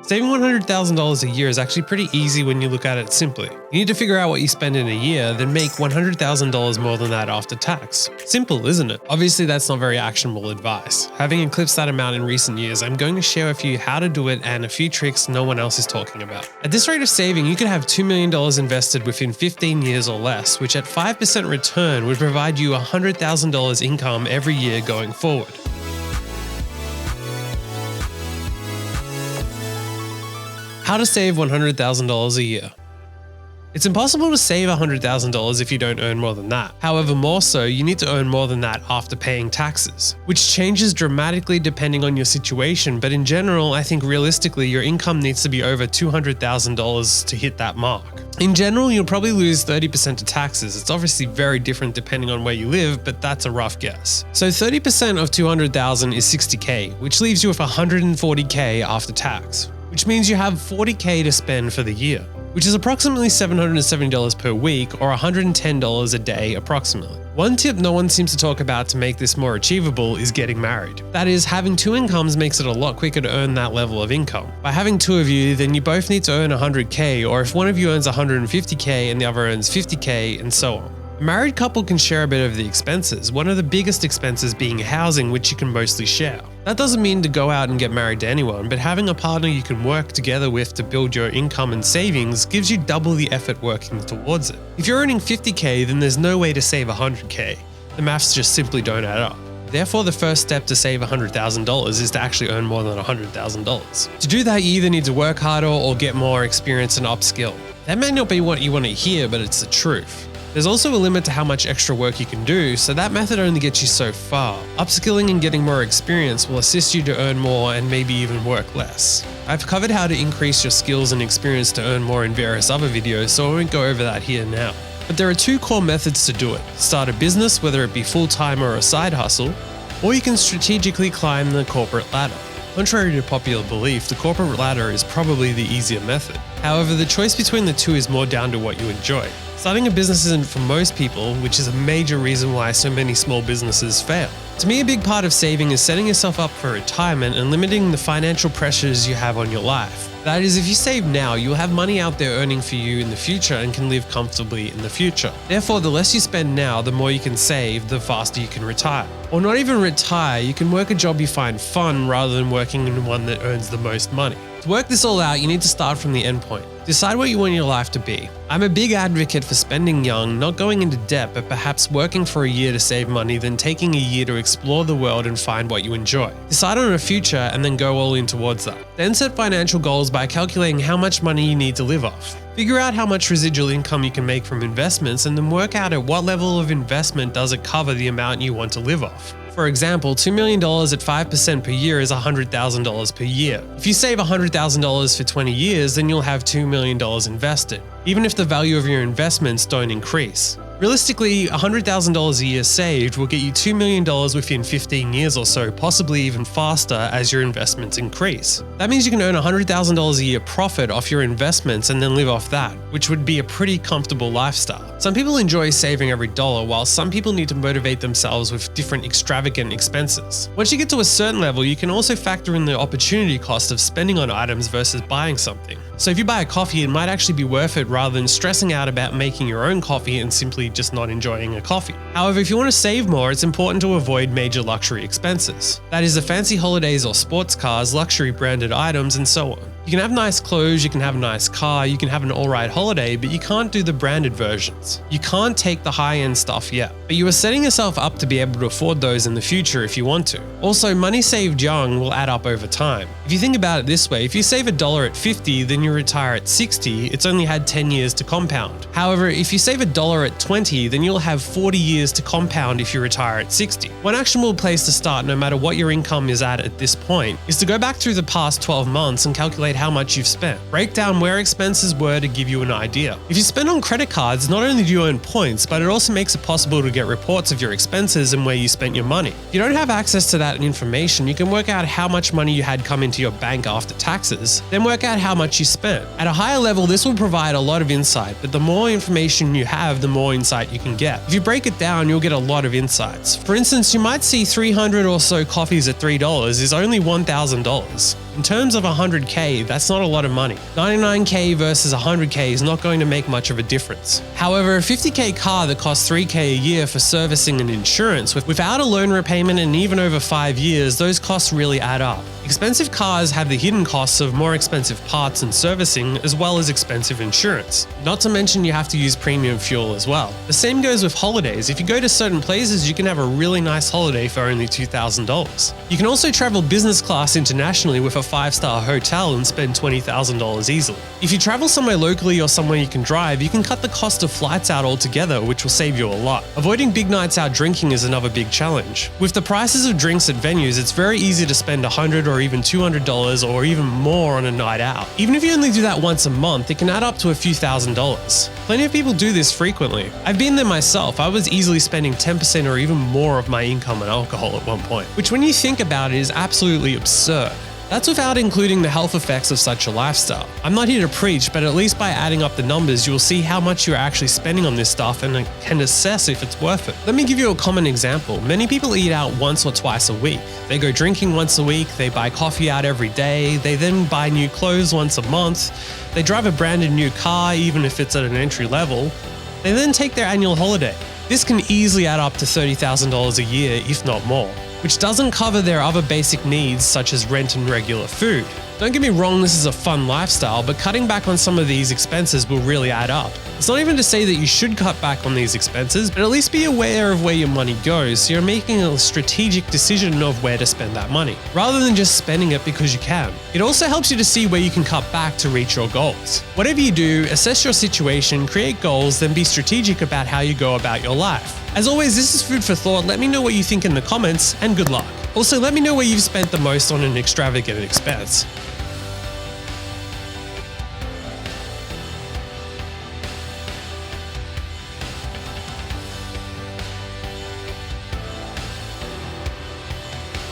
Saving $100,000 a year is actually pretty easy when you look at it simply. You need to figure out what you spend in a year, then make $100,000 more than that after tax. Simple, isn't it? Obviously, that's not very actionable advice. Having eclipsed that amount in recent years, I'm going to share with you how to do it and a few tricks no one else is talking about. At this rate of saving, you could have $2 million invested within 15 years or less, which at 5% return would provide you $100,000 income every year going forward. How to save $100,000 a year. It's impossible to save $100,000 if you don't earn more than that. However, more so, you need to earn more than that after paying taxes, which changes dramatically depending on your situation, but in general, I think realistically, your income needs to be over $200,000 to hit that mark. In general, you'll probably lose 30% to taxes. It's obviously very different depending on where you live, but that's a rough guess. So 30% of $200,000 is $60K, which leaves you with $140K after tax, which means you have $40K to spend for the year, which is approximately $770 per week or $110 a day approximately. One tip no one seems to talk about to make this more achievable is getting married. That is, having two incomes makes it a lot quicker to earn that level of income. By having two of you, then you both need to earn $100K, or if one of you earns $150K and the other earns $50K, and so on. A married couple can share a bit of the expenses, one of the biggest expenses being housing, which you can mostly share. That doesn't mean to go out and get married to anyone, but having a partner you can work together with to build your income and savings gives you double the effort working towards it. If you're earning $50K, then there's no way to save $100K. The maths just simply don't add up. Therefore, the first step to save $100,000 is to actually earn more than $100,000. To do that, you either need to work harder or get more experience and upskill. That may not be what you want to hear, but it's the truth. There's also a limit to how much extra work you can do, so that method only gets you so far. Upskilling and getting more experience will assist you to earn more and maybe even work less. I've covered how to increase your skills and experience to earn more in various other videos, so I won't go over that here now. But there are two core methods to do it. Start a business, whether it be full-time or a side hustle, or you can strategically climb the corporate ladder. Contrary to popular belief, the corporate ladder is probably the easier method. However, the choice between the two is more down to what you enjoy. Starting a business isn't for most people, which is a major reason why so many small businesses fail. To me, a big part of saving is setting yourself up for retirement and limiting the financial pressures you have on your life. That is, if you save now, you'll have money out there earning for you in the future and can live comfortably in the future. Therefore, the less you spend now, the more you can save, the faster you can retire. Or not even retire, you can work a job you find fun rather than working in one that earns the most money. To work this all out, you need to start from the end point. Decide what you want your life to be. I'm a big advocate for spending young, not going into debt, but perhaps working for a year to save money, then taking a year to explore the world and find what you enjoy. Decide on a future and then go all in towards that. Then set financial goals by calculating how much money you need to live off. Figure out how much residual income you can make from investments and then work out at what level of investment does it cover the amount you want to live off. For example, $2 million at 5% per year is $100,000 per year. If you save $100,000 for 20 years, then you'll have $2 million invested, even if the value of your investments don't increase. Realistically, $100,000 a year saved will get you $2 million within 15 years or so, possibly even faster as your investments increase. That means you can earn $100,000 a year profit off your investments and then live off that, which would be a pretty comfortable lifestyle. Some people enjoy saving every dollar, while some people need to motivate themselves with different extravagant expenses. Once you get to a certain level, you can also factor in the opportunity cost of spending on items versus buying something. So if you buy a coffee, it might actually be worth it rather than stressing out about making your own coffee and simply just not enjoying a coffee. However, if you want to save more, it's important to avoid major luxury expenses. That is, the fancy holidays or sports cars, luxury branded items, and so on. You can have nice clothes, you can have a nice car, you can have an alright holiday, but you can't do the branded versions. You can't take the high-end stuff yet, but you are setting yourself up to be able to afford those in the future if you want to. Also, money saved young will add up over time. If you think about it this way, if you save $1 at 50, then you retire at 60, it's only had 10 years to compound. However, if you save $1 at 20, then you'll have 40 years to compound if you retire at 60. One actionable place to start, no matter what your income is at this point, is to go back through the past 12 months and calculate how much you've spent. Break down where expenses were to give you an idea. If you spend on credit cards, not only do you earn points, but it also makes it possible to get reports of your expenses and where you spent your money. If you don't have access to that information, you can work out how much money you had come into your bank after taxes, then work out how much you spent. At a higher level, this will provide a lot of insight, but the more information you have, the more insight you can get. If you break it down, you'll get a lot of insights. For instance, you might see 300 or so coffees at $3 is only $1,000. In terms of 100k, that's not a lot of money. 99k versus 100k is not going to make much of a difference. However, a 50k car that costs 3k a year for servicing and insurance, without a loan repayment and even over 5 years, those costs really add up. Expensive cars have the hidden costs of more expensive parts and servicing, as well as expensive insurance. Not to mention you have to use premium fuel as well. The same goes with holidays. If you go to certain places, you can have a really nice holiday for only $2,000. You can also travel business class internationally with a 5-star hotel and spend $20,000 easily. If you travel somewhere locally or somewhere you can drive, you can cut the cost of flights out altogether, which will save you a lot. Avoiding big nights out drinking is another big challenge. With the prices of drinks at venues, it's very easy to spend $100 or even $200 or even more on a night out. Even if you only do that once a month, it can add up to a few $1,000s. Plenty of people do this frequently. I've been there myself. I was easily spending 10% or even more of my income on alcohol at one point, which when you think about it is absolutely absurd. That's without including the health effects of such a lifestyle. I'm not here to preach, but at least by adding up the numbers, you will see how much you're actually spending on this stuff and can assess if it's worth it. Let me give you a common example. Many people eat out once or twice a week. They go drinking once a week, they buy coffee out every day, they then buy new clothes once a month, they drive a branded new car even if it's at an entry level, they then take their annual holiday. This can easily add up to $30,000 a year, if not more, which doesn't cover their other basic needs such as rent and regular food. Don't get me wrong, this is a fun lifestyle, but cutting back on some of these expenses will really add up. It's not even to say that you should cut back on these expenses, but at least be aware of where your money goes so you're making a strategic decision of where to spend that money, rather than just spending it because you can. It also helps you to see where you can cut back to reach your goals. Whatever you do, assess your situation, create goals, then be strategic about how you go about your life. As always, this is food for thought. Let me know what you think in the comments, and good luck. Also, let me know where you've spent the most on an extravagant expense.